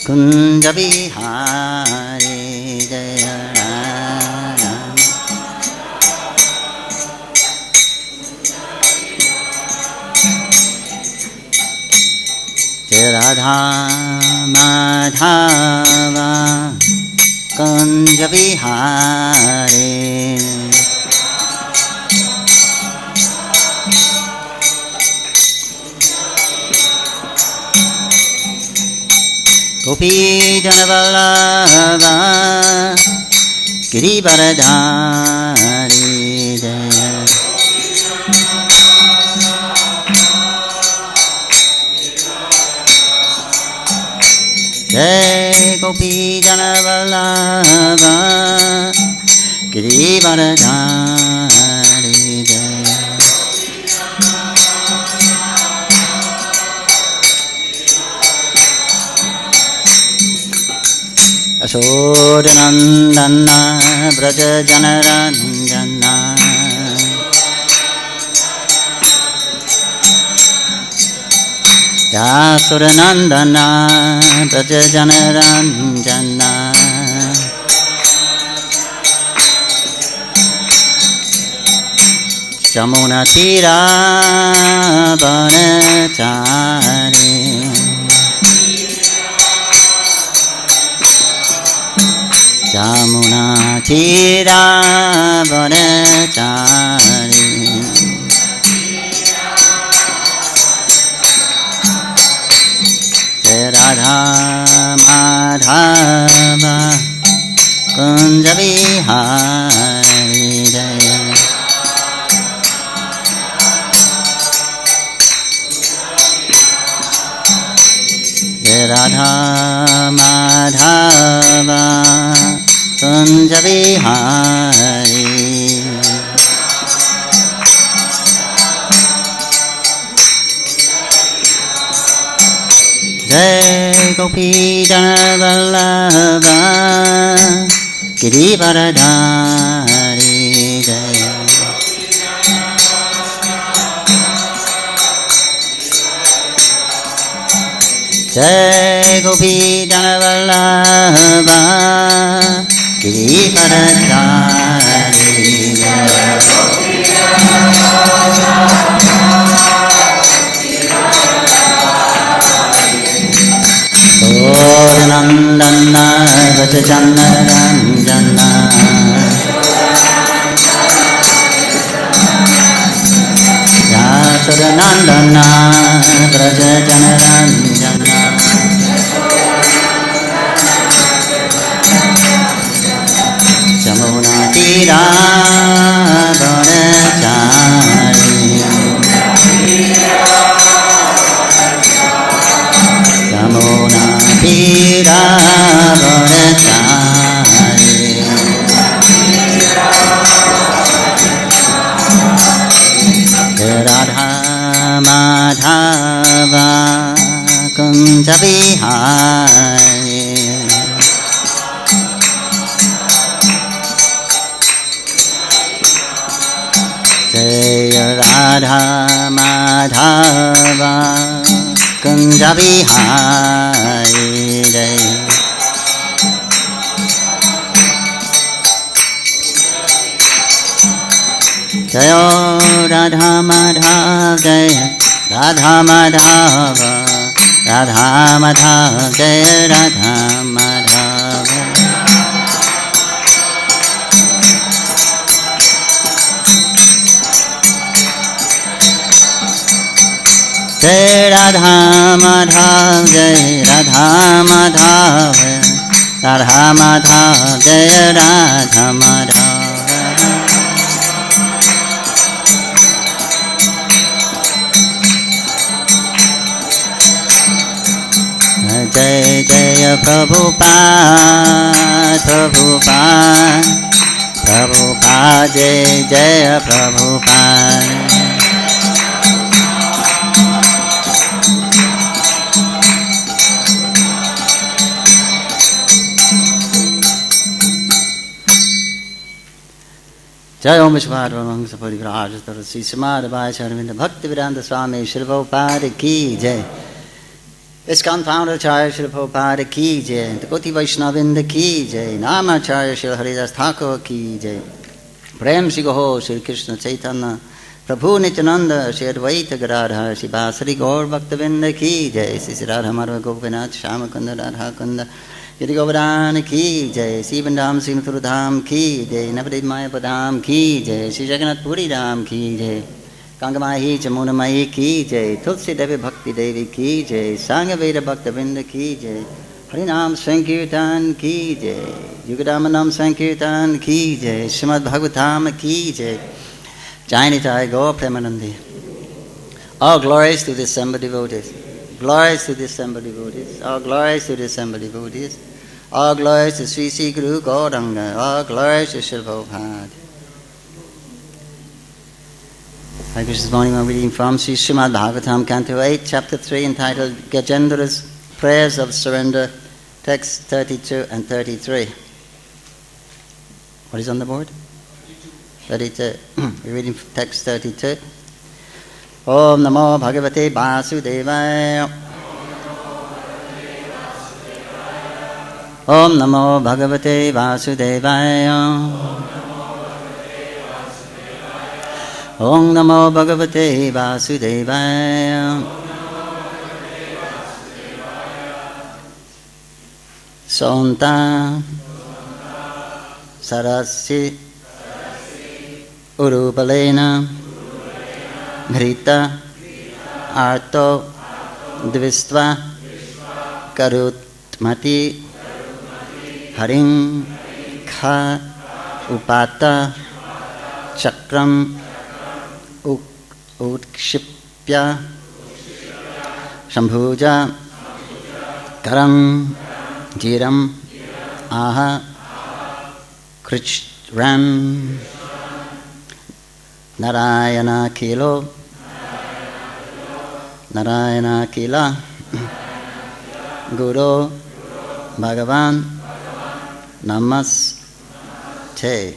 Kunja Vihari Jaya Radha Jaya Radha Madhava Kunja Vihari Gopi Janavallabha Girivaradhari Jaya Jai Gopi Janavallabha Girivaradhari Jaya Ashodanandana Braja Janaranjana Yasuranandana Braja Janaranjana Jamuna Tira Vanachari Jamuna Tira Vanachari Jai Radha Madhava Kunja Vihari Jaya Jai Radha Madhava Kunja Vihari Jai Gopi Janavallabha Girivaradhari Jaya Jai Gopi Janavallabha Girivaradhari Jaya Nandana Vajjana Ranjana Yasuranandana Vajjana Ranjana Jamuna Tira Vanachari Jamuna Tira Vanachari Radha Madhava Kunja Vihari Jaya Radha Madhava Kunja Vihari Jaya Jaya Radha Madhava Jaya Radha Madhava Radha Madhava Jaya Radha Madhava Jai Radha Madhava Jai Radha Madhava Radha Madhava Jai Radha Madhava Jai Jai Prabhupada Prabhupada Prabhupada Jai Jai Prabhupada Jai Om Vishwad Ramang Sapari Graj Sri Srimad Bhagavatam Bhakti Vedanta Swami Shri Prabhupada Ki Jai ISKCON founder Acharya Srila Prabhupada ki jai, the Koti Vaishnavinda ki jai, Namacharya Srila Haridas Thakur ki jai, Prem Shri Gaho Shri Krishna Chaitanya, Prabhu Nityananda Shri Advaita Gadadhar, Shri Basari Gaur Bhaktavinda ki jai, Shri Radha Madhava Gopinath Shamakunda Radha Kunda, Yadi Govardhana ki jai, Shri Vandam Sri Mathura ki jai, Navadip Mayapadam ki jai, Shri Jagannath Puri Dham ki jai, Gangamahi Chamunamahi ki jai, Tulsi Devi Bhakti Devi ki jai, Sangha Veda Bhaktavinda ki jai, Harinam Sankirtan ki jai, Yugadamanam Sankirtan ki jai, Srimad Bhagavatam ki jai, Jai Nitai Gaur Premanandi. All glories to the assembled devotees. Glories to the assembled devotees. All glories to the assembled devotees. All glories to Sri Sri Guru Gauranga. All glories to Srila Prabhupada. Hare Krishna. This morning we are reading from Sri Srimad Bhagavatam, Canto 8, Chapter 3, entitled Gajendra's Prayers of Surrender, text 32 and 33. What is on the board? 32. We're reading text 32. Om Namo Bhagavate Vasudevaya. Om Namo Bhagavate Vasudevaya. Om Namo Bhagavate Vasudevaya. Sonta Sarasi Urupalena Ghrita Arto Dvistva Karutmati Haring Kha Upata Chakram Utkshipya Shambhuja Karam Jiram Aha Krichram Narayana Kilo Narayana Kila Guru Bhagavan Namaste.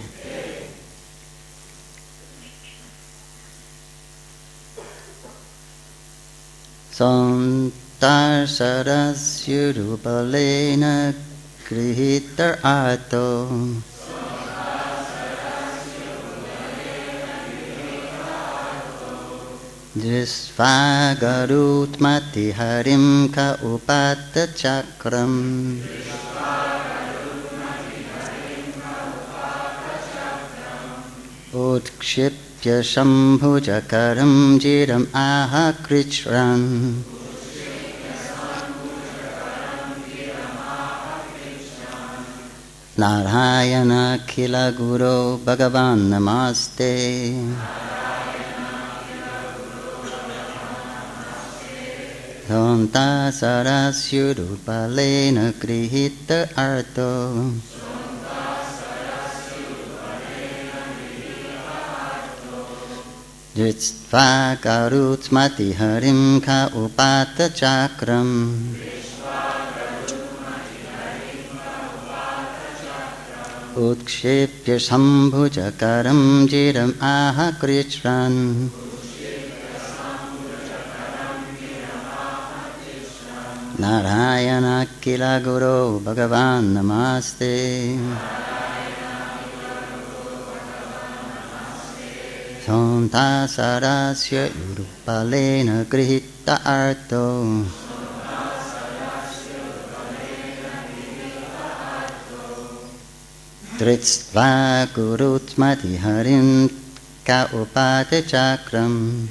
Santar Sarasyurupalena Grihitar Ato Drisvagarutmati Harim Ka Upata Chakram Utkshipya Shambhujakaram Jiram Aha Krichran Narayana Kila Guru Bhagavan Namaste. Santa Sarasyurupalena Grihita Arto Dritva Garutsmati Harim Ka Upata Chakram Utkshipya Shambhujakaram Jiram Aha Krichran Narayana Kila Guru Bhagavan Namaste. Santa Sarasya Urupalena Grihita Arto Dritva Gurutmati Harim Ka Upate Chakram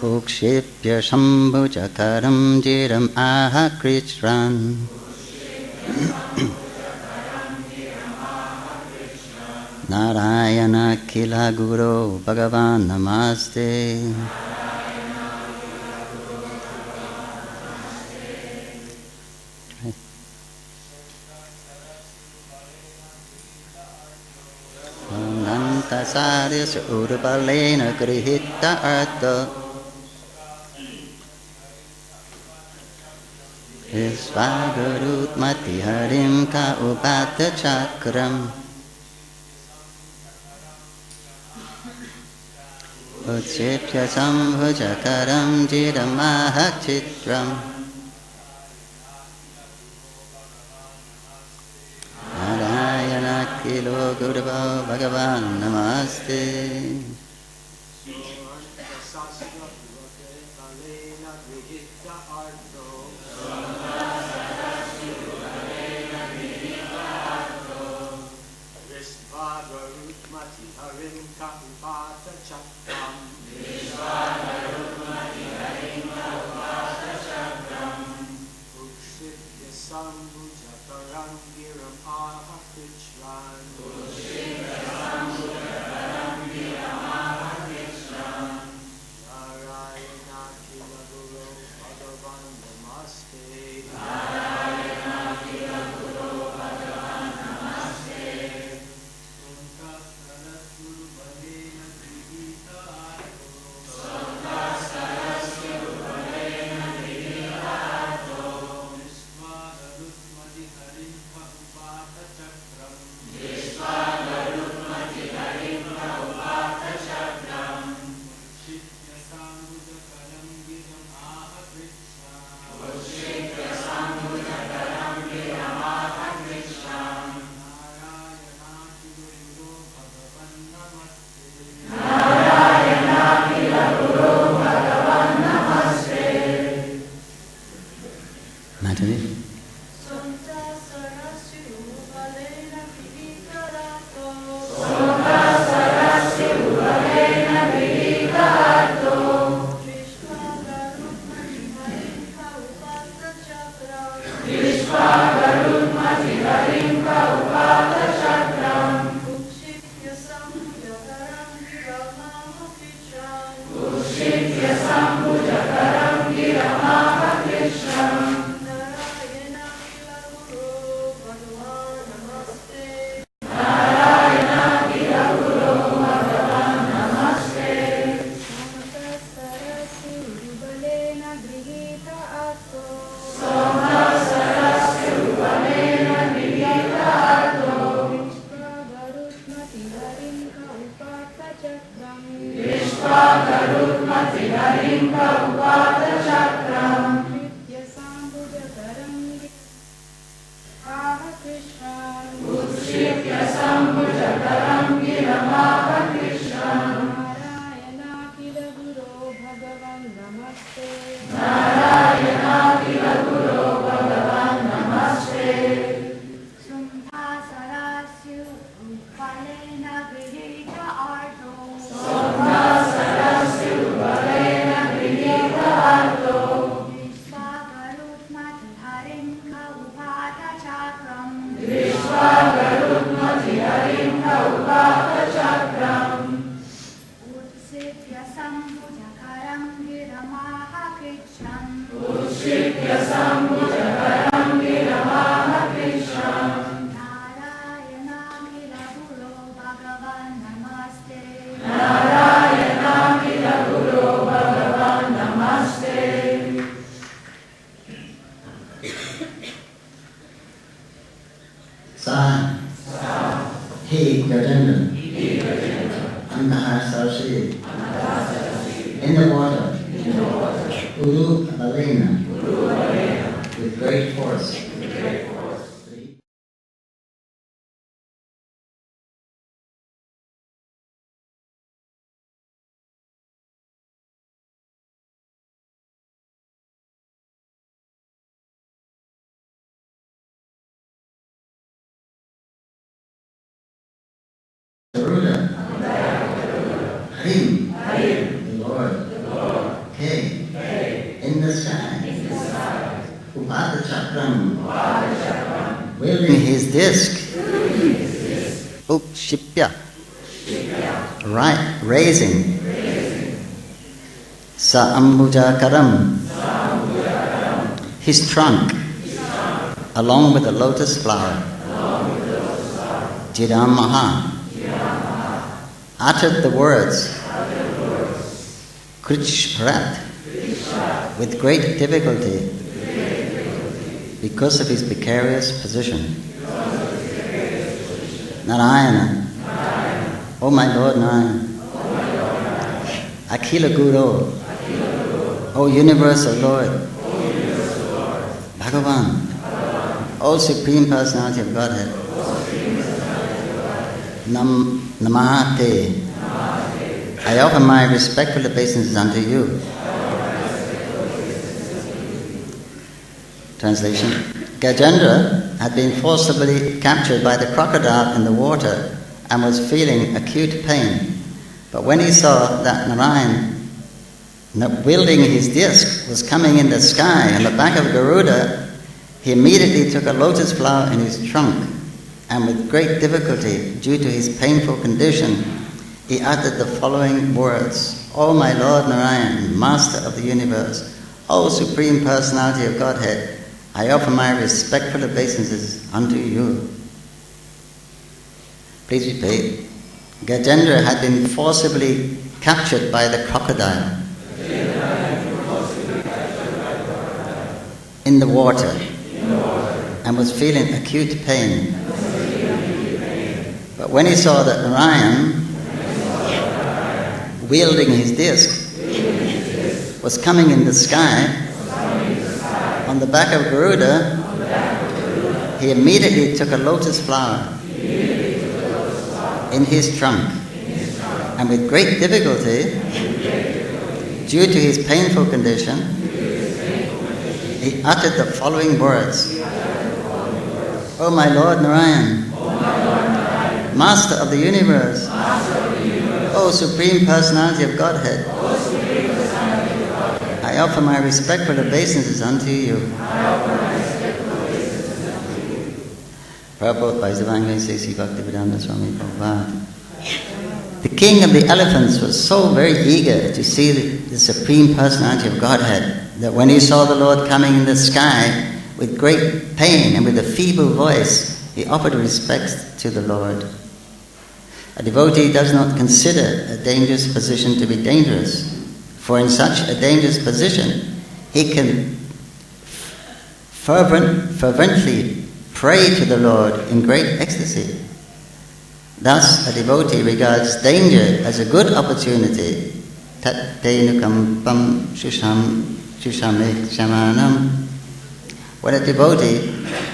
Ukshipya Shambhujakaram Jiram Aha Krichran Narayana Kila Guru Bhagavan Namaste. Nanta Sarya Urupalena Grihita Arto Isvagarutmati Harim Ka Upata Chakram Utshipya sambhujakaram jiramahachitram Narayana kilo guravo bhagavan namaste. In the water, Uru Balena, with great force. Garuda, Harim, the Lord, K, in the sky, Upata Chakram, wielding his disc, Ukshipya, right, raising, Saambuja Karam, his trunk, along with the lotus flower, Jidam Maha, uttered the words, Krish Bharat, with great difficulty, because of his precarious position. Narayana, oh my Lord Narayana, Akhila Guru, O Universal Lord, Bhagavan, O Supreme Personality of Godhead, Namahate, I offer my respectful obeisances unto you. Translation. Gajendra had been forcibly captured by the crocodile in the water and was feeling acute pain. But when he saw that Narayan, wielding his disc, was coming in the sky on the back of Garuda, he immediately took a lotus flower in his trunk, and with great difficulty, due to his painful condition, he uttered the following words: O my Lord Narayan, Master of the universe, O Supreme Personality of Godhead, I offer my respectful obeisances unto you. Please repeat. Gajendra had been forcibly captured by the crocodile in the water and was feeling acute pain. But when he saw that Narayan, wielding his disc, was coming in the sky on the back of Garuda, he immediately took a lotus flower in his trunk, and with great difficulty, due to his painful condition, he uttered the following words: O my Lord Narayan, Master of the universe, O Supreme Personality of Godhead, I offer my respectful obeisances unto you. Prabhupada by Divine Sesi Bhaktivedanta Swami Prabhupada. The king of the elephants was so very eager to see the Supreme Personality of Godhead that when he saw the Lord coming in the sky with great pain and with a feeble voice, he offered respects to the Lord. A devotee does not consider a dangerous position to be dangerous, for in such a dangerous position he can fervently pray to the Lord in great ecstasy. Thus, a devotee regards danger as a good opportunity. Tat tenukampam shushamik shamanam. When a devotee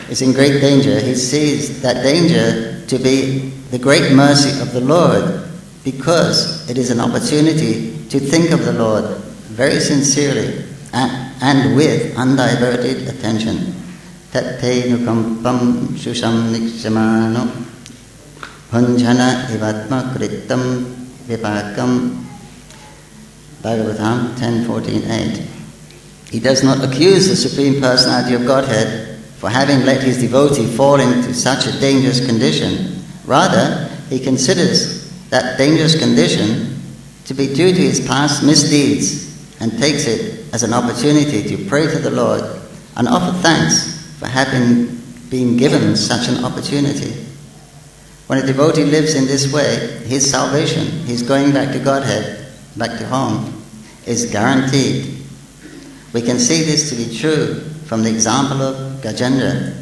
is in great danger, he sees that danger to be the great mercy of the Lord, because it is an opportunity to think of the Lord very sincerely and with undiverted attention. Tatte nukampam shusham nikshamano punjana ivatma kritam vipakam. Bhagavatam 10:14-8. He does not accuse the Supreme Personality of Godhead for having let his devotee fall into such a dangerous condition. Rather, he considers that dangerous condition to be due to his past misdeeds and takes it as an opportunity to pray to the Lord and offer thanks for having been given such an opportunity. When a devotee lives in this way, his salvation, his going back to Godhead, back to home, is guaranteed. We can see this to be true from the example of Gajendra,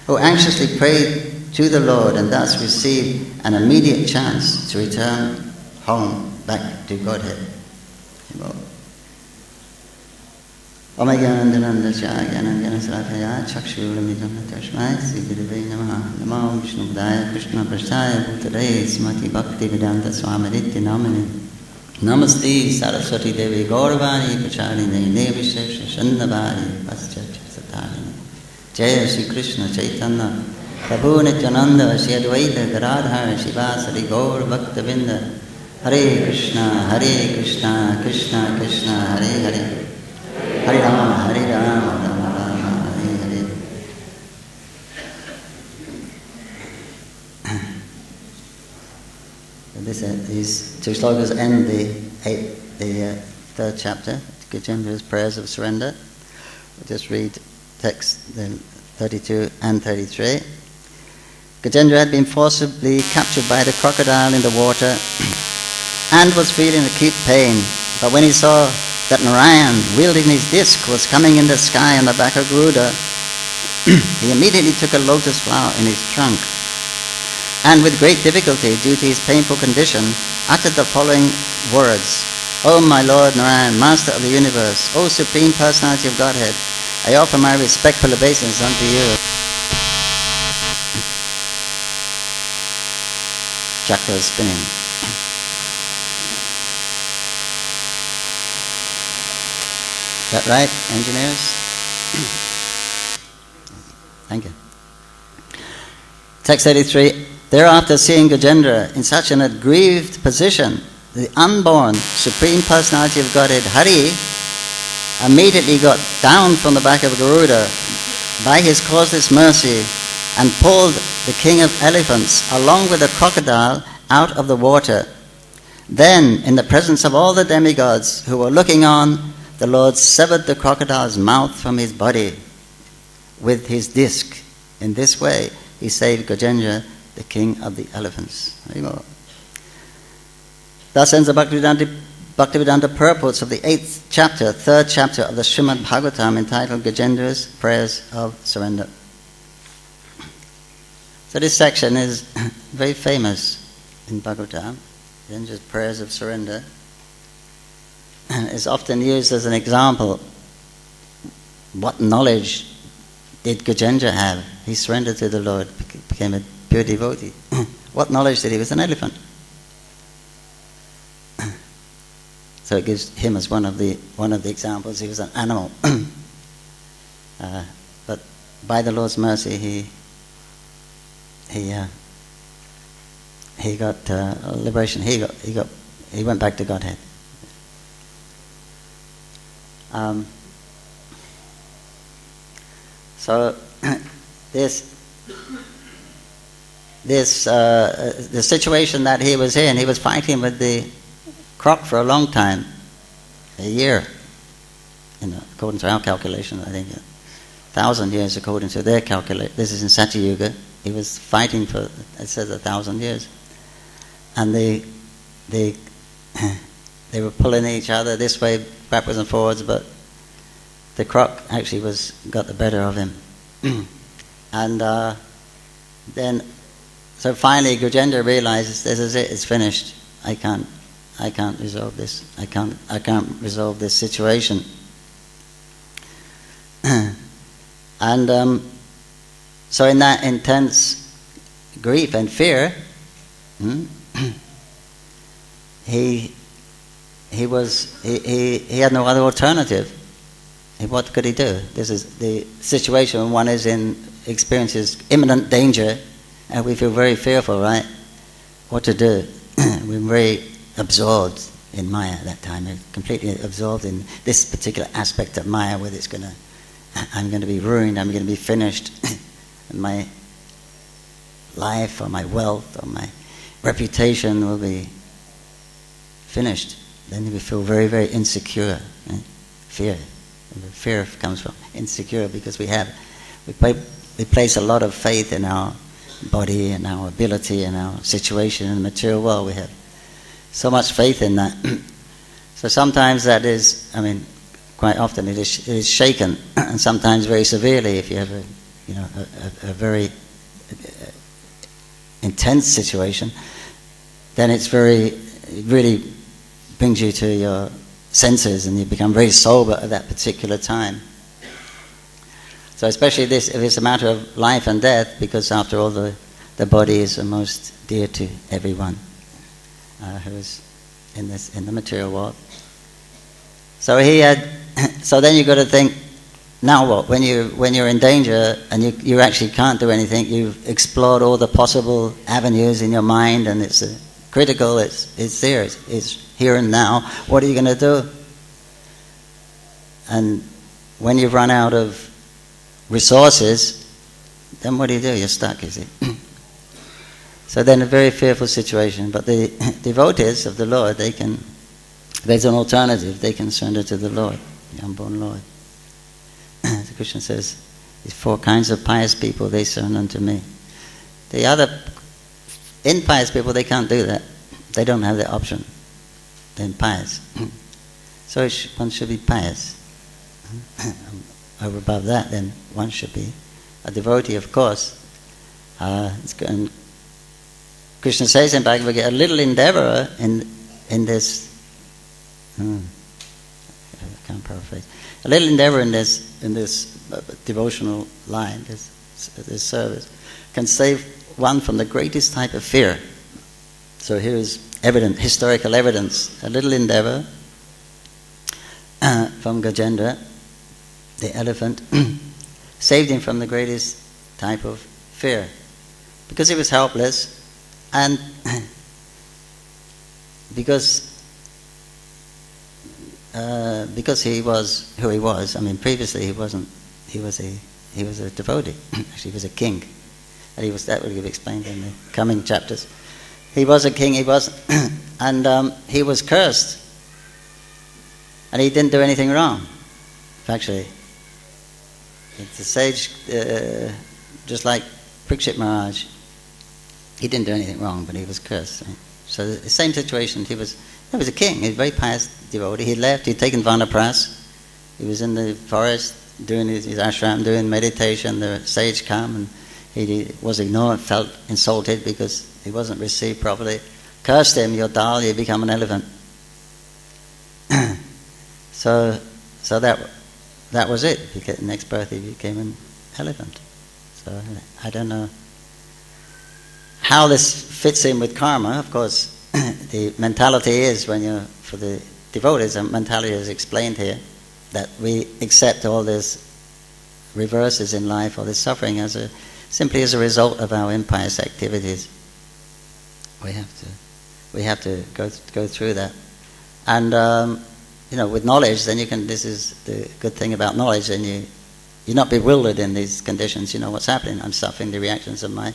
who anxiously prayed to the Lord and thus received an immediate chance to return home, back to Godhead. Namo Vishnu Padaya Krishna Prasthaya Bhutare Smati Bhaktivedanta Swamaditya Namane Namaste Saraswati Devi Gauravani Pacharine Devi Shesha Shandabari Pascharcha Satarine Jaya Shri Krishna Chaitanya Prabhu Nityananda Shri Advaita Garadhar Shivasari Gaur Bhaktavinda Hare Krishna Krishna Krishna Hare Hare Hare Rama Rama Rama Hare Hare. These two slokas end the third chapter, Gajendra's prayers of surrender. We'll just read text 32 and 33. Gajendra had been forcibly captured by the crocodile in the water and was feeling acute pain. But when he saw that Narayan, wielding his disc, was coming in the sky on the back of Garuda, he immediately took a lotus flower in his trunk, and with great difficulty, due to his painful condition, uttered the following words: O my Lord Narayan, Master of the universe, O Supreme Personality of Godhead, I offer my respectful obeisance unto you. Chakra is spinning. Is that right, engineers? Thank you. Text 83. Thereafter, seeing Gajendra in such an aggrieved position, the unborn Supreme Personality of Godhead, Hari, immediately got down from the back of Garuda by his causeless mercy and pulled the king of elephants along with the crocodile out of the water. Then, in the presence of all the demigods who were looking on, the Lord severed the crocodile's mouth from his body with his disc. In this way, he saved Gajendra, the king of the elephants. There you go. Thus ends the Bhaktivedanta purports of the 8th chapter, 3rd chapter of the Srimad Bhagavatam, entitled Gajendra's Prayers of Surrender. So this section is very famous in Bhagavatam. Gajendra's Prayers of Surrender is often used as an example. What knowledge did Gajendra have? He surrendered to the Lord, became a pure devotee. What knowledge did he? He was an elephant. So it gives him as one of the examples. He was an animal, but by the Lord's mercy, he got liberation. He went back to Godhead. So the situation that he was in, he was fighting with the croc for a long time, a year, according to our calculation, I think 1,000 years according to their calculation. This is in Satyuga. He was fighting for, it says, 1,000 years, and they were pulling each other this way, backwards and forwards, but the croc actually got the better of him. And then, so finally Gajendra realizes, this is it, it's finished. I can't resolve this. I can't resolve this situation. And so in that intense grief and fear, he had no other alternative. What could he do? This is the situation when one experiences imminent danger, and we feel very fearful, right? What to do? We're very absorbed in Maya at that time. We're completely absorbed in this particular aspect of Maya, whether I'm going to be ruined, I'm going to be finished, and my life or my wealth or my reputation will be finished. Then we feel very, very insecure. Right? Fear comes from insecure because we place a lot of faith in our body and our ability and our situation in the material world. We have so much faith in that. So sometimes that is, quite often it is shaken, and sometimes very severely if you have a very intense situation. Then it really brings you to your senses, and you become very sober at that particular time. So especially if it's a matter of life and death, because after all the body is the most dear to everyone who is in the material world. So so then you've got to think, now what? When you're in danger and you actually can't do anything, you've explored all the possible avenues in your mind, and it's critical. It's there. It's here and now. What are you going to do? And when you've run out of resources, then what do? You're stuck, you see. So then a very fearful situation. But the devotees of the Lord, there's an alternative. They can surrender to the Lord, the unborn Lord. So Krishna says, these 4 kinds of pious people, they surrender unto me. The other impious people, they can't do that. They don't have the option. They're impious. So one should be pious. Over above that, then one should be a devotee, of course. And Krishna says in Bhagavad Gita, a little endeavor in this I can't paraphrase. A little endeavor in this devotional line, this service, can save one from the greatest type of fear. So here is historical evidence. A little endeavor from Gajendra, the elephant, saved him from the greatest type of fear. Because he was helpless, and because he was who he was. I mean, previously he wasn't. He was a devotee. Actually, he was a king, and that will be explained in the coming chapters. He was a king. And he was cursed, and he didn't do anything wrong. Actually, the sage, just like Parikshit Maharaj, he didn't do anything wrong, but he was cursed. Right? So the same situation. He was a king. He was a very pious devotee. He left. He'd taken Vanapras. He was in the forest doing his ashram, doing meditation. The sage came, and he was ignored, felt insulted because he wasn't received properly. Cursed him, you're dull, you become an elephant. so that was it. The next birth he became an elephant. So I don't know how this fits in with karma. Of course, the mentality is, for the devotees, the mentality is explained here, that we accept all this reverses in life, all this suffering simply as a result of our impious activities. We have to go through that, and with knowledge, then you can. This is the good thing about knowledge. Then you're not bewildered in these conditions. You know what's happening. I'm suffering the reactions of my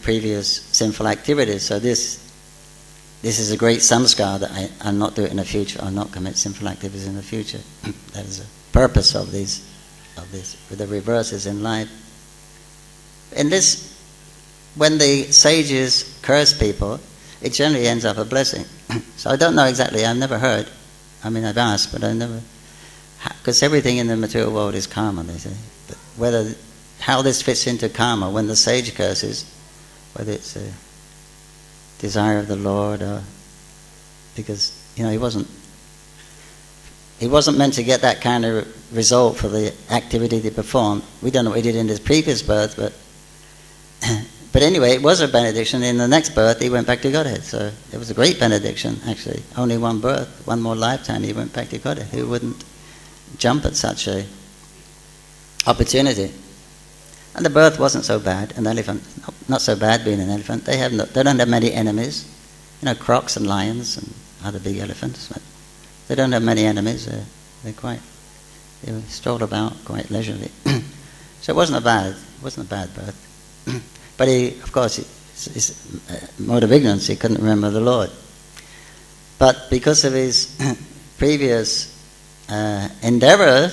previous sinful activities. So this is a great samskar that I'll not do it in the future. I'll not commit sinful activities in the future. That is the purpose of this, with the reverses in life. In this, when the sages curse people, it generally ends up a blessing. So I don't know exactly. I've never heard. I mean, I've asked, but I never. Because everything in the material world is karma, they say. But how this fits into karma when the sage curses, whether it's a desire of the Lord, or because he wasn't meant to get that kind of result for the activity they performed. We don't know what he did in his previous birth, but anyway, it was a benediction. In the next birth, he went back to Godhead. So it was a great benediction, actually. Only one birth, one more lifetime, he went back to Godhead. Who wouldn't jump at such a opportunity? And the birth wasn't so bad. An elephant, not so bad being an elephant. They don't have many enemies. Crocs and lions and other big elephants. But they don't have many enemies. They stroll about quite leisurely. So it wasn't a bad birth. But he, of course, his mode of ignorance, he couldn't remember the Lord. But because of his previous endeavor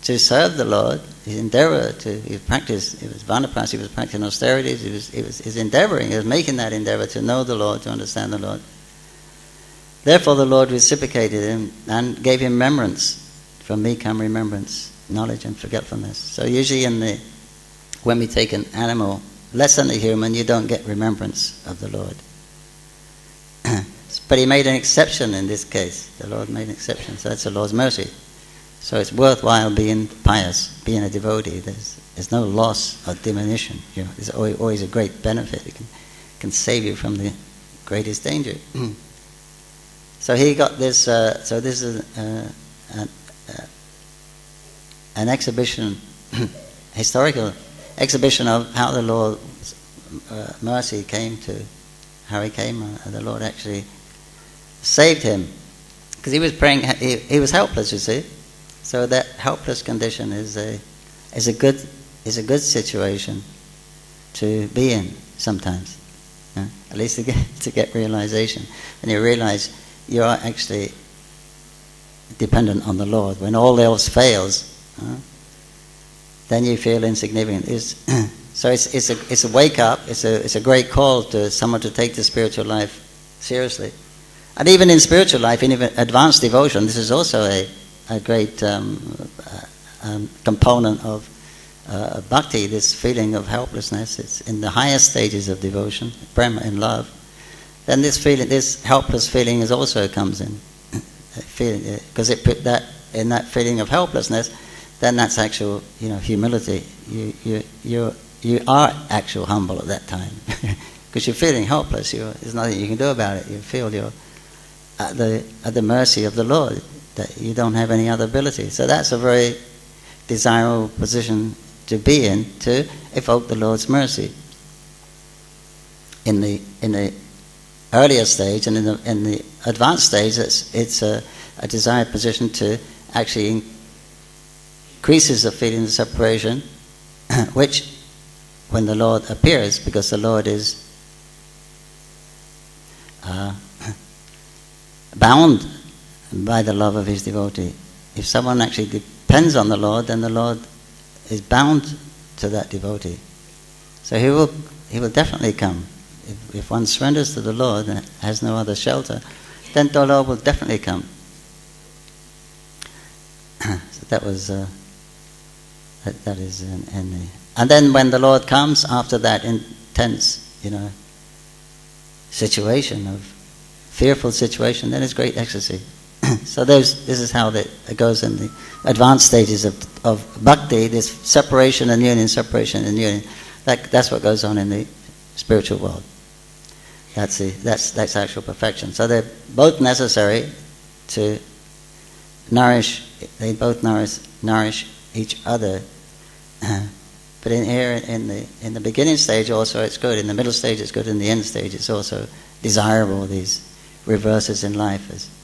to serve the Lord, his endeavor he practiced, it was Vanapras, he was practicing austerities, he was endeavoring, he was making that endeavor to know the Lord, to understand the Lord. Therefore the Lord reciprocated him and gave him remembrance. From me come remembrance, knowledge and forgetfulness. So usually when we take an animal less than a human, you don't get remembrance of the Lord. But he made an exception in this case. The Lord made an exception, so that's the Lord's mercy. So it's worthwhile being pious, being a devotee. There's no loss or diminution. There's always a great benefit. It can save you from the greatest danger. So he got this. So this is an exhibition, historical exhibition of how the Lord's mercy came to, how he came, and the Lord actually saved him, because he was praying. He was helpless, you see. So that helpless condition is a good situation to be in sometimes, at least to get realization. And you realize you are actually dependent on the Lord. When all else fails, then you feel insignificant. So it's a wake up. It's a great call to someone to take the spiritual life seriously. And even in spiritual life, in even advanced devotion, this is also a great component of bhakti, this feeling of helplessness. It's in the highest stages of devotion, prema, in love. Then this helpless feeling also comes in. feeling, because it put that in that feeling of helplessness, then that's actual, humility. You are actual humble at that time, because you're feeling helpless. There's nothing you can do about it. You feel you're at the mercy of the Lord, that you don't have any other ability. So that's a very desirable position to be in, to evoke the Lord's mercy. In the earlier stage and in the advanced stage, it's a desired position to actually increases the feeling of separation, which, when the Lord appears, because the Lord is bound by the love of his devotee. If someone actually depends on the Lord, then the Lord is bound to that devotee. So he will definitely come. If one surrenders to the Lord and has no other shelter, then the Lord will definitely come. So that was that is in the. And then when the Lord comes after that intense, situation of fearful situation, then it's great ecstasy. So this is how it goes in the advanced stages of bhakti. This separation and union, separation and union. That's what goes on in the spiritual world. That's actual perfection. So they're both necessary to nourish. They both nourish each other. But in the beginning stage also it's good. In the middle stage it's good. In the end stage it's also desirable. These reverses in life.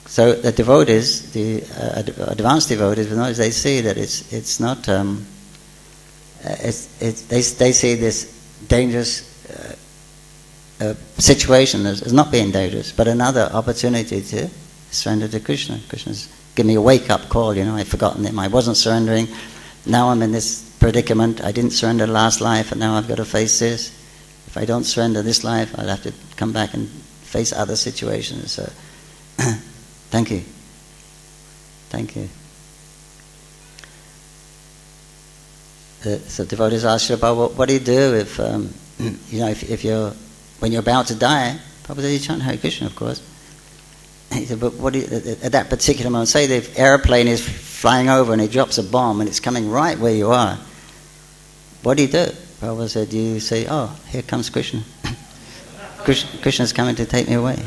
So the devotees, the advanced devotees, they see that it's not. They see this dangerous situation as not being dangerous, but another opportunity to surrender to Krishna. Krishna's give me a wake-up call. I've forgotten him. I wasn't surrendering. Now I'm in this predicament. I didn't surrender last life, and now I've got to face this. If I don't surrender this life, I'll have to come back and face other situations. So, thank you. So devotees ask Prabhupada, what do you do if if you're when you're about to die? Prabhupada said, you chant Hare Krishna, of course. He said, but what do you, at that particular moment, say the airplane is flying over and it drops a bomb and it's coming right where you are. What do you do? Prabhupada said, you say, oh, here comes Krishna. Krishna's coming to take me away.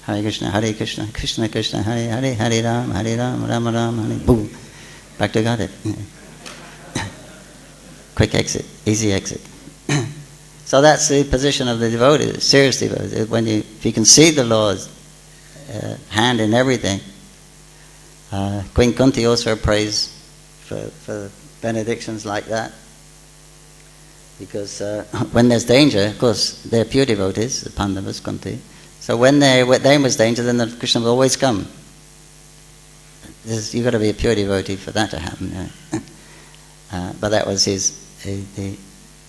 Hare Krishna, Krishna Krishna, Hare Hare, Hare Ram, Rama Ram, Hare. Boom. Back to Godhead. Quick exit, easy exit. So that's the position of the devotee, serious devotee. If you can see the Lord's hand in everything. Queen Kunti also prays for benedictions like that. Because when there's danger, of course, they're pure devotees, the Pandavas, Kunti. So when there was danger, then the Krishna will always come. You've got to be a pure devotee for that to happen. But that was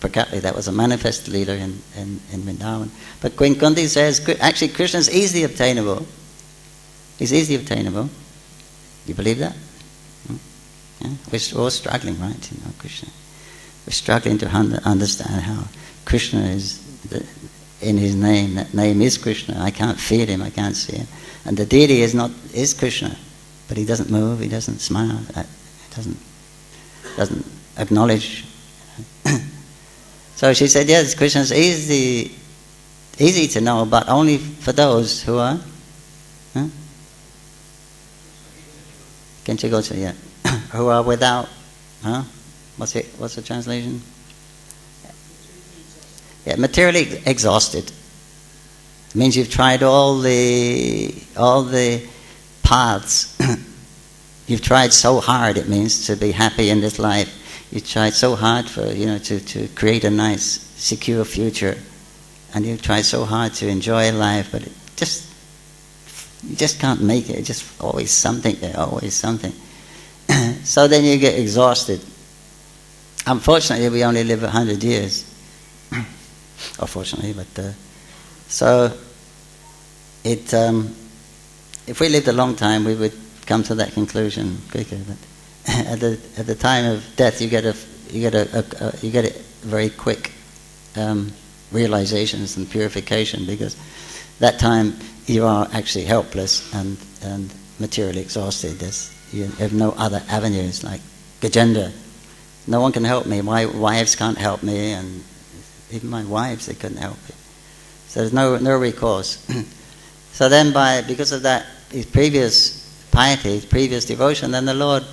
that was a manifest leader in Vrindavan. But Queen Kunti says, actually Krishna is easily obtainable. He's easily obtainable. You believe that? Yeah? We're all struggling, right? Krishna. We're struggling to understand how Krishna is in his name. That name is Krishna. I can't feel him. I can't see him. And the deity is Krishna, but he doesn't move. He doesn't smile. He doesn't acknowledge. So she said, yes, Krishna is easy to know, but only for those who are. Kenchigocha, yeah. Who are without. What's the translation? Yeah, materially exhausted. It means you've tried all the paths. You've tried so hard, it means, to be happy in this life. You've tried so hard to create a nice, secure future. And you've tried so hard to enjoy life, but you just can't make it. It's just always something there, always something. So then you get exhausted. Unfortunately, we only live 100 years. Or fortunately, but so it. If we lived a long time, we would come to that conclusion quicker. But at the time of death, you get very quick realizations and purification, because that time you are actually helpless and materially exhausted. You have no other avenues, like Gajendra. No one can help me. My wives can't help me, and even my wives, they couldn't help me. So there's no recourse. So then because of that, his previous piety, his previous devotion, then the Lord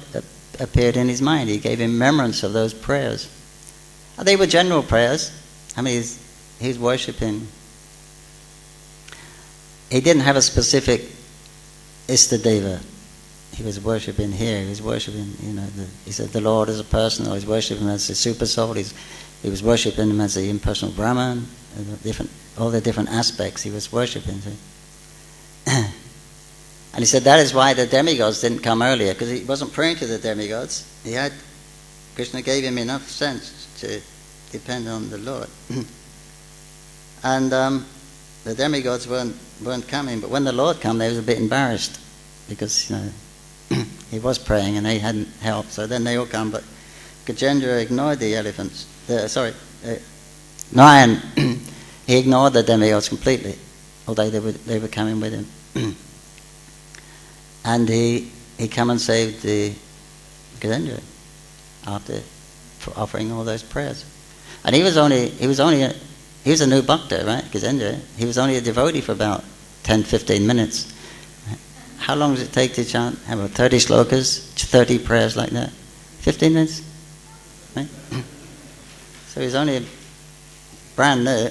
appeared in his mind. He gave him remembrance of those prayers. And they were general prayers. I mean, he's worshipping. He didn't have a specific Istadeva. He was worshipping here. He was worshipping, he said the Lord as a person, or he's worshipping him as a super soul. He was worshipping him as the impersonal Brahman. All the different aspects he was worshipping. And he said that is why the demigods didn't come earlier, because he wasn't praying to the demigods. Krishna gave him enough sense to depend on the Lord. And the demigods weren't coming, but when the Lord came, they was a bit embarrassed, because he was praying and they hadn't helped. So then they all come, but Gajendra ignored the elephants. Narayan, he ignored the demigods completely, although they were coming with him. And he came and saved the Gajendra after offering all those prayers. And he was a new bhakta, right, Gajendra? He was only a devotee for about 10-15 minutes. How long does it take to chant? How about 30 slokas, 30 prayers like that? 15 minutes? Right? So he's only brand new,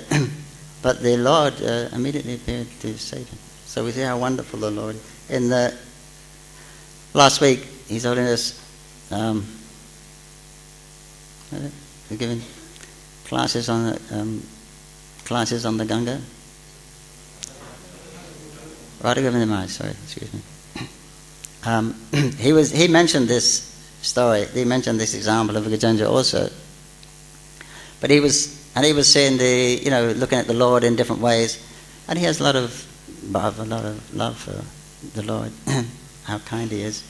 but the Lord immediately appeared to save him. So we see how wonderful the Lord is. In the last week, His Holiness we're giving classes on the Ganga. Radha Maharaj, sorry, excuse me. He mentioned this story. He mentioned this example of Gajendra also. But he was saying looking at the Lord in different ways, and he has a lot of love for the Lord, how kind he is.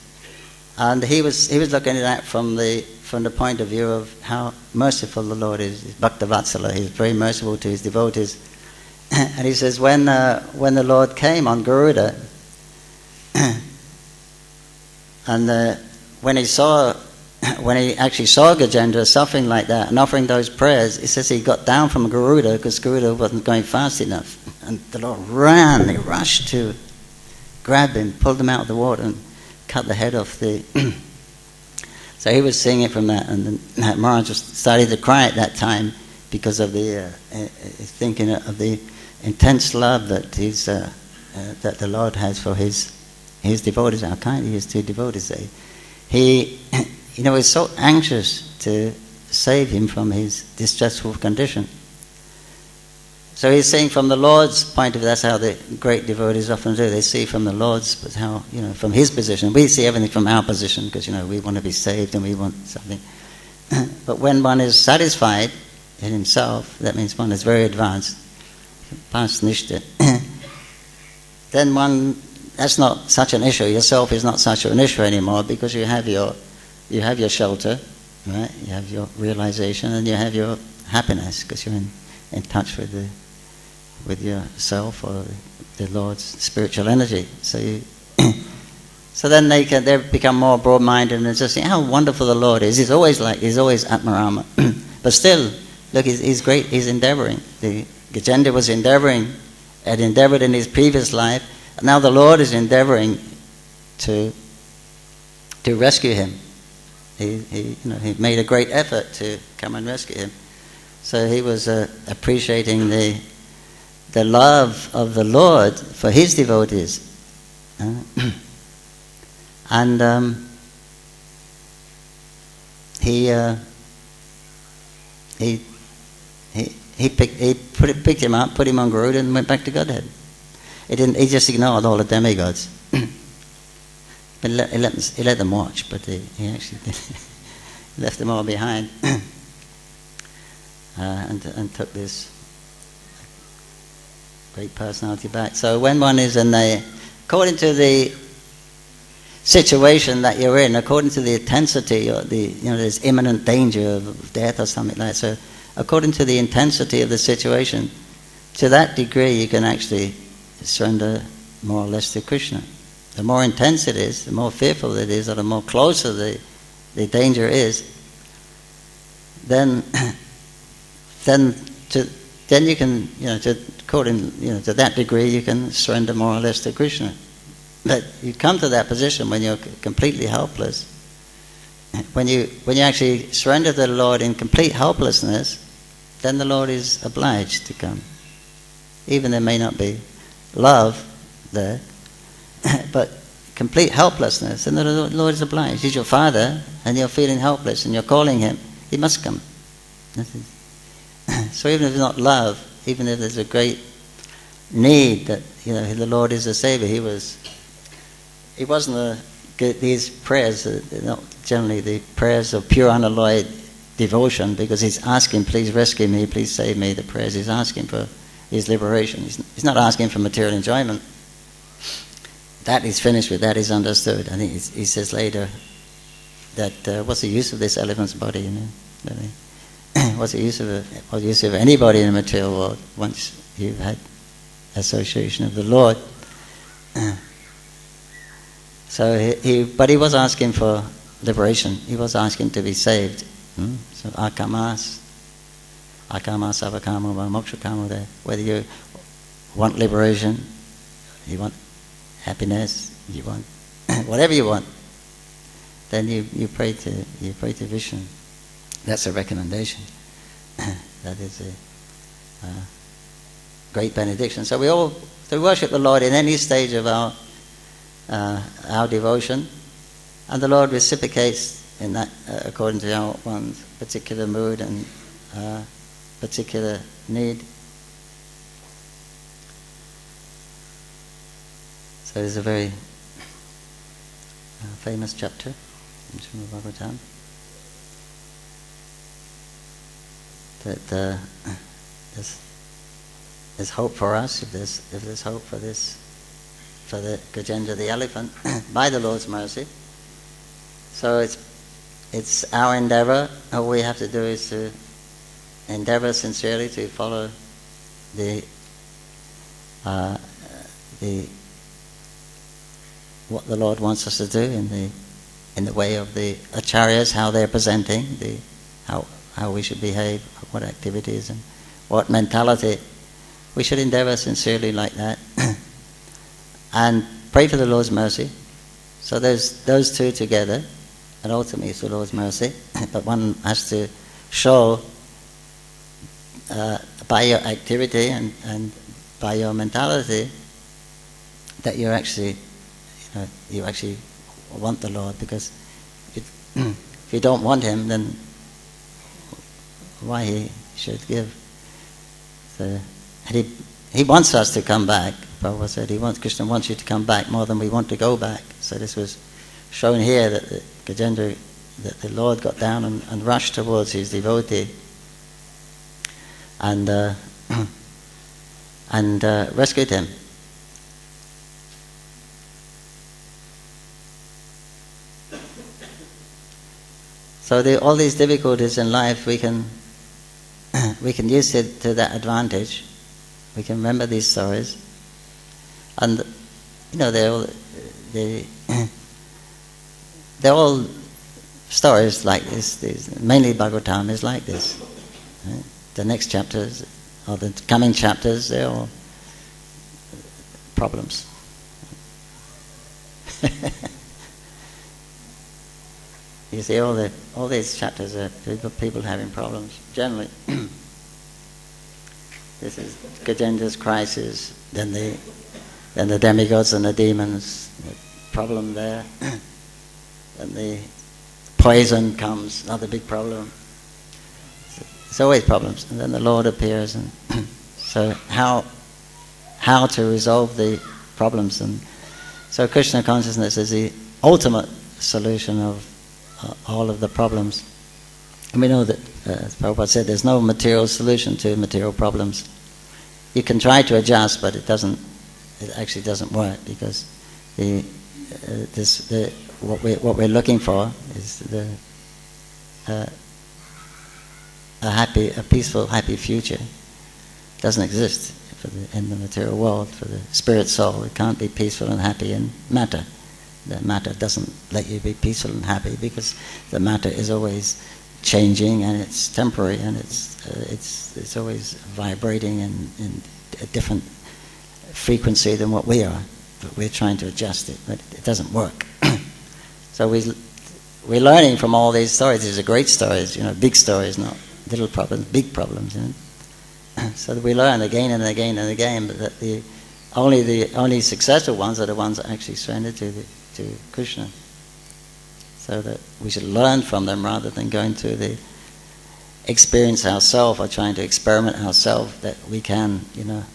And he was looking at that from the point of view of how merciful the Lord is. He's Bhakta Vatsala. He's very merciful to his devotees. And he says when the Lord came on Garuda, and when he actually saw Gajendra suffering like that and offering those prayers, he says he got down from Garuda because Garuda wasn't going fast enough, and the Lord ran. He rushed to grab him, pulled him out of the water, and cut the head off the. So he was seeing it from that, and then Maharaj just started to cry at that time because of the thinking of the intense love that that the Lord has for his devotees. How kind he is to devotees. He was so anxious to save him from his distressful condition. So he's saying from the Lord's point of view, that's how the great devotees often do. They see from the Lord's, but how, from his position. We see everything from our position because, we want to be saved and we want something. But when one is satisfied in himself, that means one is very advanced, past nishta, then that's not such an issue. Yourself is not such an issue anymore because you have your shelter, right? You have your realization and you have your happiness because you're in touch with yourself or the Lord's spiritual energy. So then they become more broad-minded and just see how wonderful the Lord is. He's always Atmarama. But still, look, he's great. He's endeavoring. The Gajendra was had endeavored in his previous life. And now the Lord is endeavoring to rescue him. He made a great effort to come and rescue him. So he was appreciating the love of the Lord for his devotees. And he picked him up, put him on Garuda, and went back to Godhead. He just ignored all the demigods. But he let them watch, but he actually left them all behind. And took this great personality back. So when one is according to the situation that you're in, according to the intensity or there's imminent danger of death or something like that. So according to the intensity of the situation, to that degree you can actually surrender more or less to Krishna. The more intense it is, the more fearful it is, or the more closer the danger is, then you can, to that degree, you can surrender more or less to Krishna. But you come to that position when you're completely helpless. When you actually surrender to the Lord in complete helplessness, then the Lord is obliged to come. Even there may not be love there, but complete helplessness, and the Lord is obliged. He's your Father, and you're feeling helpless, and you're calling Him. He must come. So even if it's not love, even if there's a great need that the Lord is the Savior, He wasn't these prayers are not generally the prayers of pure unalloyed devotion, because He's asking, please rescue me, please save me. The prayers He's asking for His liberation. He's not asking for material enjoyment. That is finished with, that is understood. I think he says later that what's the use of this elephant's body? What's the use of anybody in the material world once you've had association of the Lord? But he was asking for liberation. He was asking to be saved. So akamas, avakama, mokshakama there. Whether you want liberation, you want happiness, you want whatever you want, then you pray to Vishnu. That's a recommendation. That is a great benediction. So we worship the Lord in any stage of our devotion, and the Lord reciprocates in that according to our one's particular mood and particular need. So there's a very famous chapter in Srimad Bhagavatam that there's hope for us, if there's hope for the Gajendra the elephant, by the Lord's mercy. So it's our endeavor. All we have to do is to endeavor sincerely to follow what the Lord wants us to do in the way of the acharyas, how they're presenting, how we should behave, what activities and what mentality. We should endeavor sincerely like that. And pray for the Lord's mercy. So there's those two together, and ultimately it's the Lord's mercy. But one has to show by your activity and by your mentality that you actually want the Lord. Because if you don't want Him, then why He should give? So, and He wants us to come back. Prabhupada said Krishna wants you to come back more than we want to go back. So this was shown here that Gajendra, that the Lord got down and rushed towards his devotee and rescued him. So all these difficulties in life, we can use it to that advantage. We can remember these stories. And they're all stories like this. Mainly Bhagavatam is like this. Right? The next chapters, or the coming chapters, they're all problems. You see, all these chapters are people having problems. Generally, this is Gajendra's crisis. Then the demigods and the demons, the problem there. And the poison comes, another big problem. It's always problems. And then the Lord appears, and so how to resolve the problems? And so Krishna consciousness is the ultimate solution of all of the problems. And we know that, as Prabhupada said, there's no material solution to material problems. You can try to adjust, but it actually doesn't work, because what we're looking for is a peaceful, happy future. It doesn't exist. in the material world, for the spirit soul. It can't be peaceful and happy in matter. The matter doesn't let you be peaceful and happy because the matter is always changing and it's temporary and it's always vibrating in a different frequency than what we are. But we're trying to adjust it, but it doesn't work. So we're learning from all these stories. These are great stories, big stories, not little problems, big problems. So that we learn again and again and again, but that the only successful ones are the ones that actually surrender to Krishna. So that we should learn from them rather than going through the experience ourselves or trying to experiment ourselves that we can,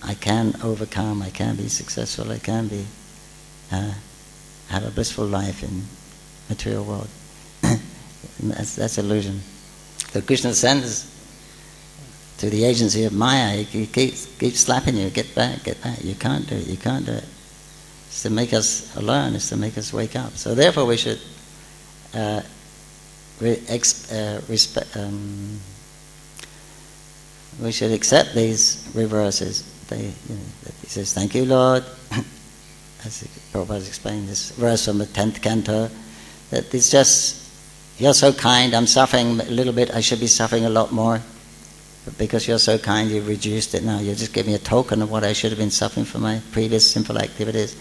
I can overcome, I can be successful, I can be have a blissful life in material world. That's illusion. So Krishna sends through the agency of Maya. He keeps slapping you. Get back. You can't do it. You can't do it. It's to make us learn. It's to make us wake up. So therefore, we should we should accept these reverses. He says, "Thank you, Lord." As Prabhupada explained, this verse from the 10th canto, that it's just, you're so kind, I'm suffering a little bit, I should be suffering a lot more. But because you're so kind, you've reduced it now. You just give me a token of what I should have been suffering for my previous sinful activities.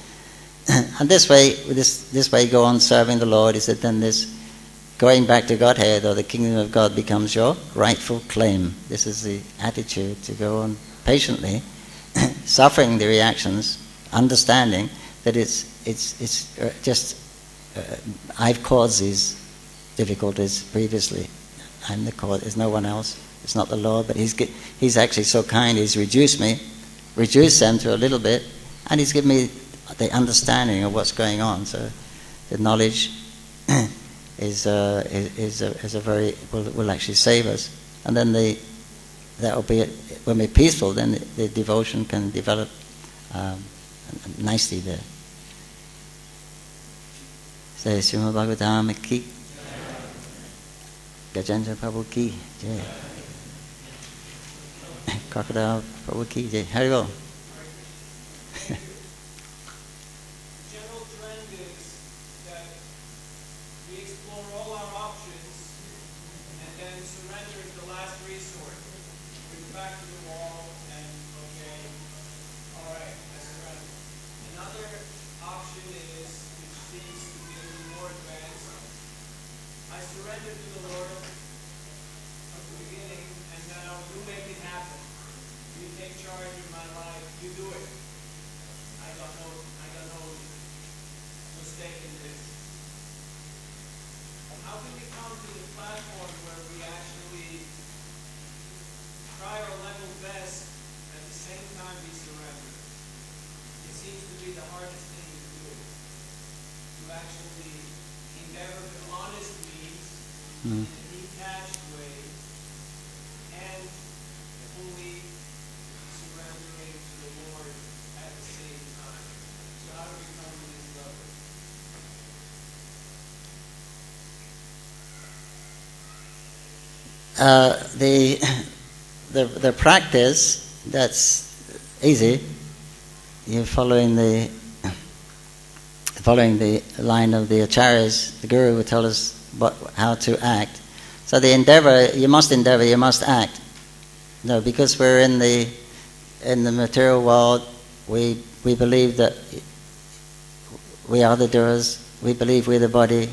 And this way go on serving the Lord. He said, then this going back to Godhead or the kingdom of God becomes your rightful claim. This is the attitude to go on patiently, suffering the reactions, understanding that it's just I've caused these difficulties previously. I'm the cause. There's no one else. It's not the Lord, but He's actually so kind. He's reduced them to a little bit, and He's given me the understanding of what's going on. So the knowledge is a very will actually save us, and then that will be when we're peaceful. Then the devotion can develop nicely there. Say Srimad Bhagavatam ki, Gajendra Prabhu ki jai, Crocodile Prabhu ki jai. Haribol. General trend is that we explore all our options and then surrender is the last resort. We go back to the wall and okay, all right, I surrender. Another option is, which seems to be a little more advanced, I surrender to the Lord from the beginning, and now you make it happen. You take charge of my life. You do it. I got no mistake in this. How can we come to the platform where we actually try our level best, at the same time we surrender? It seems to be the hardest thing to do. To actually endeavor to honest means in a detached way and fully surrendering to the Lord at the same time. So how do we come to this level? The practice, that's easy. You're following the line of the acharyas. The Guru will tell us how to act. So the endeavor, you must act. No, because we're in the material world, we believe that we are the doers. We believe we're the body.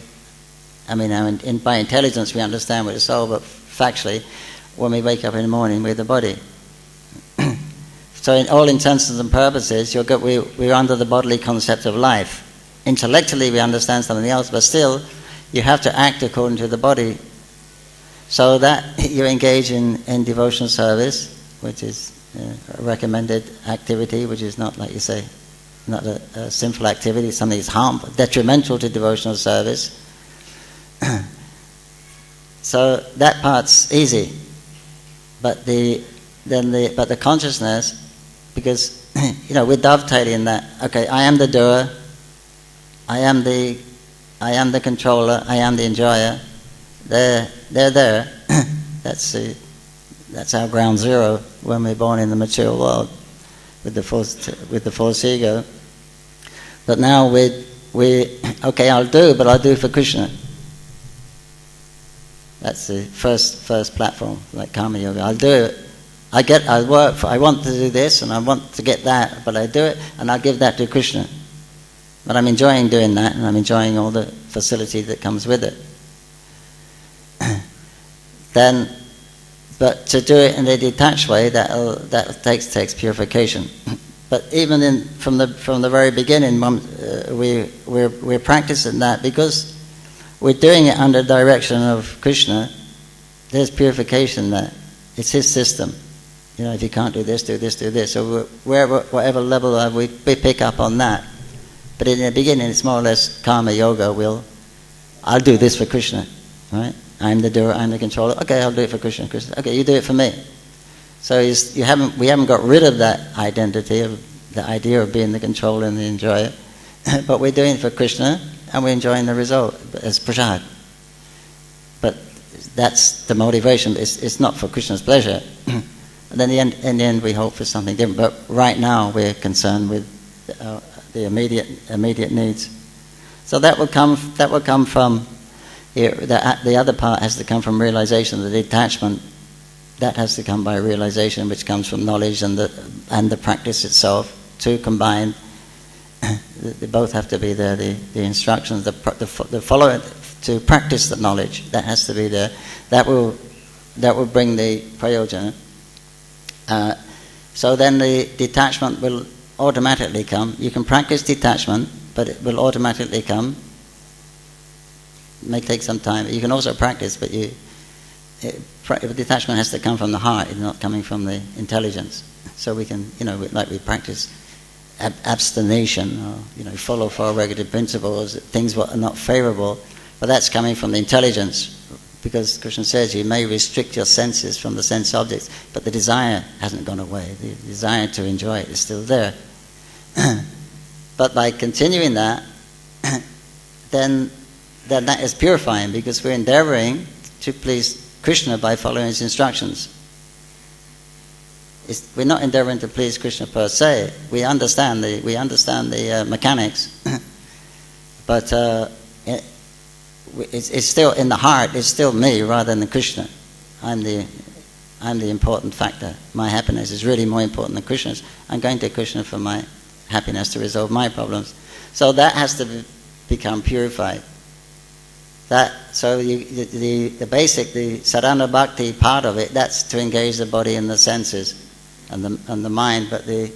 I mean, by intelligence we understand we're the soul, but factually, when we wake up in the morning, we're the body. So in all intents and purposes, we're under the bodily concept of life. Intellectually we understand something else, but still you have to act according to the body. So that you engage in devotional service, which is a recommended activity, which is not, like you say, not a sinful activity, something that's harmful, detrimental to devotional service. So that part's easy, but the consciousness, because we're dovetailing that. Okay, I am the doer, I am the controller, I am the enjoyer. They're there. That's our ground zero when we're born in the material world. with the false ego. But now okay, I'll do for Krishna. That's the first platform, like karma yoga. I'll do it. I want to do this and I want to get that, but I do it and I'll give that to Krishna. But I'm enjoying doing that, and I'm enjoying all the facility that comes with it. But to do it in a detached way, that takes purification. But even from the very beginning, we're practicing that because we're doing it under direction of Krishna. There's purification there. It's his system. If you can't do this, do this, do this. So whatever level we pick up on that. But in the beginning, it's more or less karma yoga. I'll do this for Krishna, right? I'm the doer, I'm the controller. Okay, I'll do it for Krishna. Okay, you do it for me. So we haven't got rid of that identity of the idea of being the controller and the enjoyer, but we're doing it for Krishna, and we're enjoying the result as prasad. But that's the motivation. It's not for Krishna's pleasure. And then in the end, we hope for something different. But right now, we're concerned with the immediate needs. So that will come from the other part has to come from realization. The detachment that has to come by realization, which comes from knowledge and the practice itself. Two combined, they both have to be there. The instructions, the follow to practice the knowledge, that has to be there. That will bring the prayojana. So then the detachment will automatically come. You can practice detachment, but it will automatically come. It may take some time. You can also practice, but detachment has to come from the heart. It's not coming from the intelligence. So we can, like we practice abstination, or follow four regulative principles, things that are not favorable, but that's coming from the intelligence. Because Krishna says you may restrict your senses from the sense objects, but the desire hasn't gone away. The desire to enjoy it is still there. But by continuing that, then that is purifying, because we're endeavoring to please Krishna by following his instructions. We're not endeavoring to please Krishna per se. We understand the mechanics, but it's still in the heart. It's still me rather than Krishna. I'm the important factor. My happiness is really more important than Krishna's. I'm going to Krishna for my happiness to resolve my problems. So that has to become purified. So the basic, the sadhana bhakti part of it, that's to engage the body and the senses and the mind. But the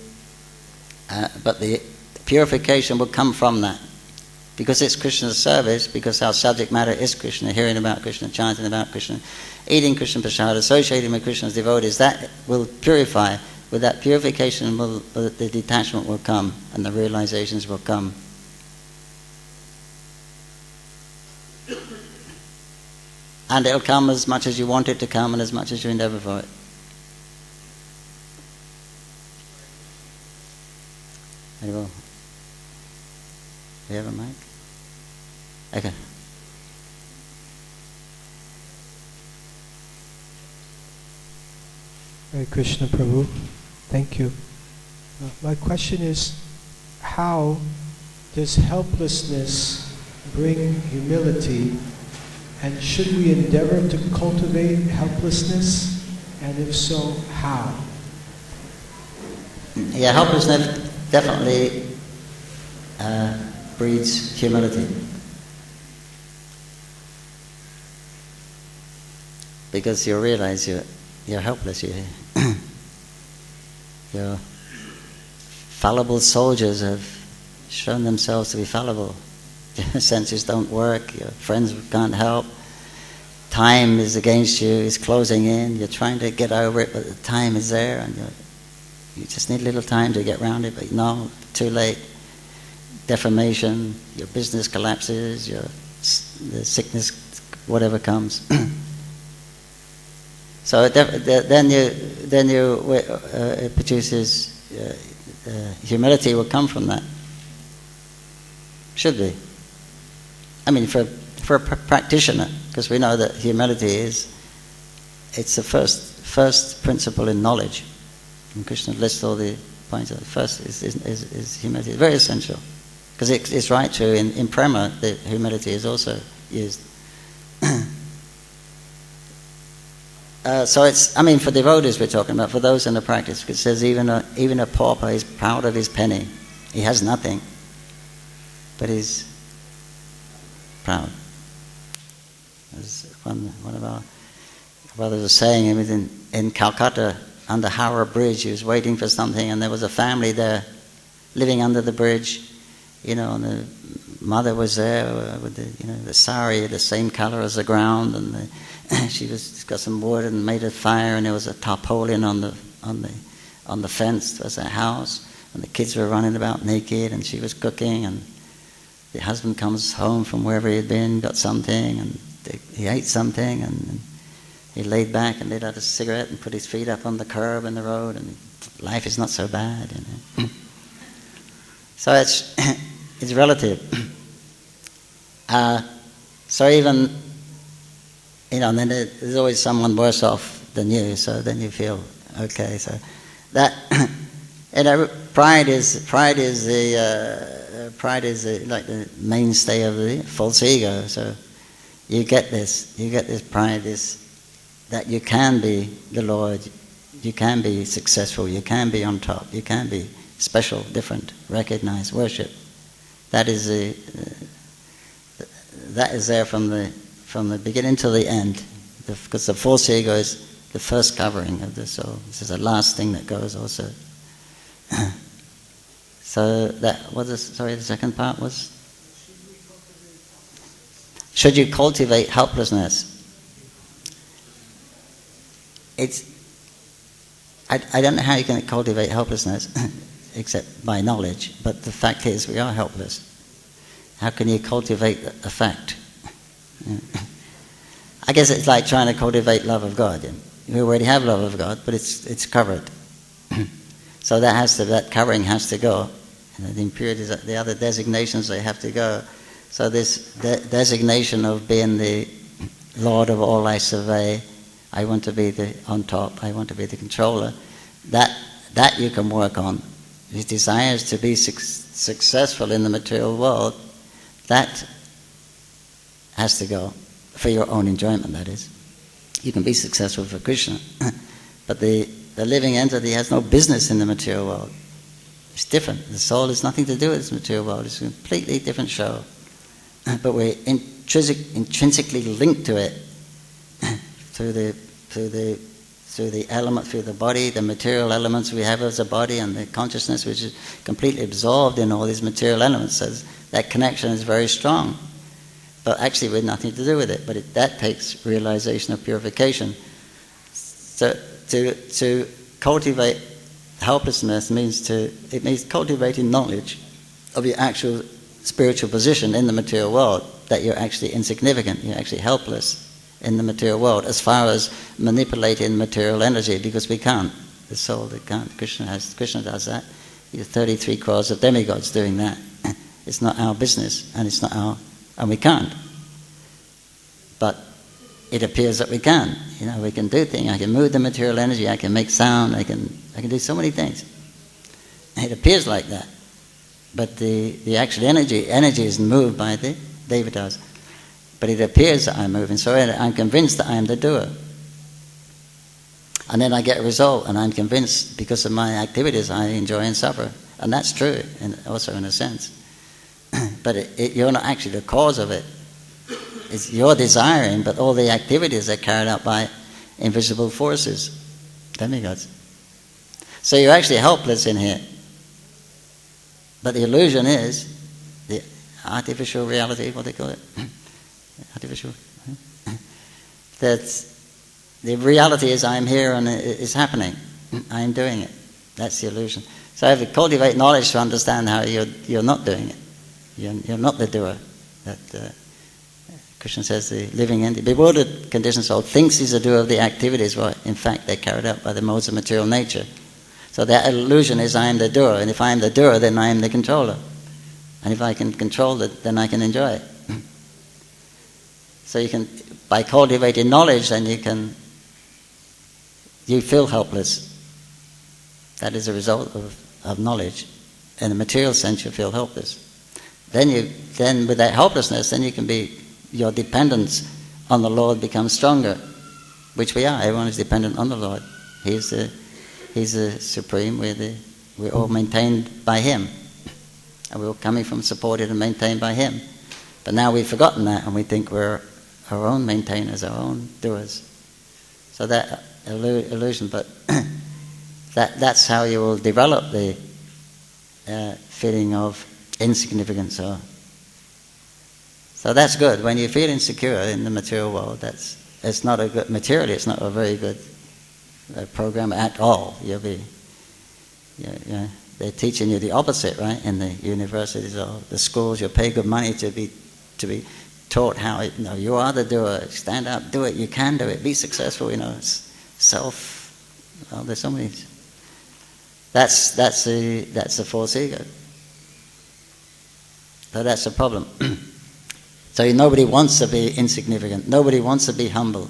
purification will come from that, because it's Krishna's service. Because our subject matter is Krishna, hearing about Krishna, chanting about Krishna, eating Krishna prasad, associating with Krishna's devotees. That will purify. With that purification, the detachment will come, and the realizations will come. And it'll come as much as you want it to come, and as much as you endeavor for it. Anyway, do you have a mic? Okay. Hare Krishna Prabhu, thank you. My question is, how does helplessness bring humility, and should we endeavor to cultivate helplessness, and if so, how? Yeah, helplessness definitely breeds humility. Because you realize you're helpless. Your fallible soldiers have shown themselves to be fallible. Your senses don't work, your friends can't help, time is against you, it's closing in, you're trying to get over it, but the time is there, and you just need a little time to get around it, but no, too late. Deformation, your business collapses, the sickness, whatever comes. So then it produces humility will come from that. Should be. I mean, for a practitioner, because we know that humility it's the first principle in knowledge. And Krishna lists all the points out. First is humility. It's very essential. Because it's right true, in prema, the humility is also used. So it's, for devotees we're talking about, for those in the practice, it says even a pauper is proud of his penny. He has nothing, but he's proud. As one of our brothers was saying, he was in Calcutta, under Howrah Bridge, he was waiting for something, and there was a family there living under the bridge, and the mother was there with the sari, the same color as the ground, and she got some wood and made a fire, and there was a tarpaulin on the fence. There was a house, and the kids were running about naked, and she was cooking, and the husband comes home from wherever he had been, got something, and he ate something, and he laid back and lit out a cigarette and put his feet up on the curb in the road, and life is not so bad, So it's relative. So even, and then there's always someone worse off than you, so then you feel okay. So that, pride is like the mainstay of the false ego. So you get this pride, that you can be the Lord, you can be successful, you can be on top, you can be special, different, recognized, worship. That is there from the beginning to the end, because the false ego is the first covering of the soul. This is the last thing that goes also. So that was the second part was? Should you cultivate helplessness? I don't know how you can cultivate helplessness except by knowledge, but the fact is we are helpless. How can you cultivate a fact? I guess it's like trying to cultivate love of God. You already have love of God, but it's covered. So that covering has to go. The impurities, the other designations, they have to go. So this designation of being the Lord of all I survey, I want to be on top, I want to be the controller, that you can work on. His desires to be successful in the material world, that has to go for your own enjoyment, that is. You can be successful for Krishna, but the living entity has no business in the material world. It's different. The soul has nothing to do with this material world. It's a completely different show. But we're intrinsically linked to it through the element, through the body, the material elements we have as a body, and the consciousness which is completely absorbed in all these material elements. So that connection is very strong. But actually we have nothing to do with it. But that takes realization of purification. So to cultivate helplessness means cultivating knowledge of your actual spiritual position in the material world, that you're actually insignificant, you're actually helpless in the material world as far as manipulating material energy, because we can't. The soul that can't. Krishna does that. There's 33 crores of demigods doing that. It's not our business, and we can't. But it appears that we can. We can do things. I can move the material energy. I can make sound. I can do so many things. It appears like that, but the actual energy is moved by the devatas. But it appears that I'm moving, so I'm convinced that I am the doer. And then I get a result, and I'm convinced because of my activities I enjoy and suffer, and that's true, also in a sense. But you're not actually the cause of it. It's your desiring, but all the activities are carried out by invisible forces, demigods. So you're actually helpless in here. But the illusion is the artificial reality, what they call it? Artificial. That's the reality is I'm here and it's happening. I'm doing it. That's the illusion. So I have to cultivate knowledge to understand how you're not doing it. You're not the doer. That Krishna says the living entity, bewildered conditioned soul thinks he's a doer of the activities, well, in fact they're carried out by the modes of material nature. So that illusion is I am the doer, and if I am the doer, then I am the controller. And if I can control it, then I can enjoy it. So you can, by cultivating knowledge, then you feel helpless. That is a result of knowledge, in the material sense you feel helpless. Then with that helplessness, then you can be, your dependence on the Lord becomes stronger, which we are. Everyone is dependent on the Lord. He's the supreme. We're all maintained by Him, and we're all coming from, supported and maintained by Him. But now we've forgotten that, and we think we're our own maintainers, our own doers. So that illusion, but that's how you will develop the feeling of insignificance. So that's good. When you feel insecure in the material world, it's not a good, materially it's not a very good program at all. You'll be, they're teaching you the opposite, right? In the universities or the schools, you pay good money to be taught how you are the doer. Stand up, do it. You can do it. Be successful. Self. Well, there's so many. That's the false ego. So that's the problem. So nobody wants to be insignificant. Nobody wants to be humble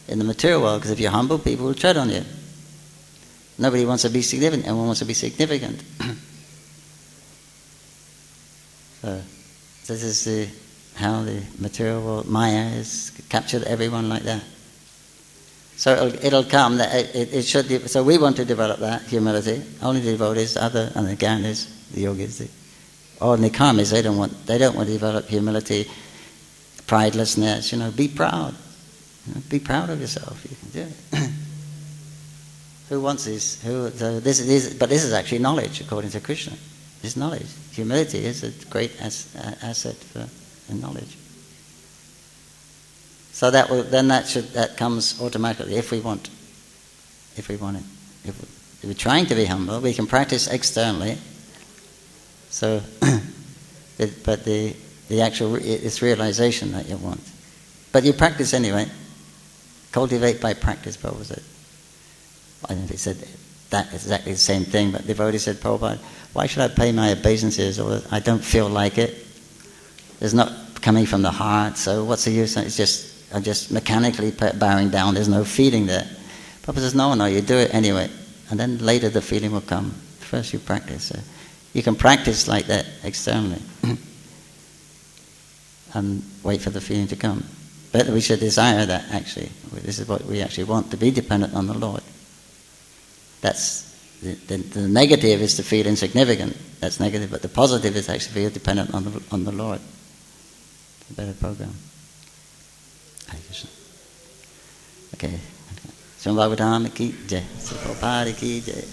in the material world, because if you're humble, people will tread on you. Nobody wants to be significant. Everyone wants to be significant. So this is how the material world, Maya, has captured everyone like that. So it'll come that it should. So we want to develop that humility. Only the devotees, and the Gyanis, the yogis, the ordinary karmis, they don't want to develop humility, pridelessness. Be proud. Be proud of yourself. You can do it. Who wants this? But this is actually knowledge, according to Krishna. This knowledge, humility, is a great asset for knowledge. So that comes automatically if we want it. If we're trying to be humble, we can practice externally. So, but the actual it's realization that you want. But you practice anyway. Cultivate by practice, Prabhupada said. I don't know if he said that exactly the same thing, but the devotee said, Prabhupada, why should I pay my obeisances? Or I don't feel like it. It's not coming from the heart, so what's the use? I'm just mechanically bowing down. There's no feeling there. Prabhupada says, no, you do it anyway. And then later the feeling will come. First you practice. So you can practice like that externally. And wait for the feeling to come. But we should desire that, actually. This is what we actually want, to be dependent on the Lord. That's the negative is to feel insignificant. That's negative, but the positive is actually feel dependent on the Lord. It's a better program. Hare Krishna. Okay. Srimad Bhagavatam ki jai. Prabhupada ki jai.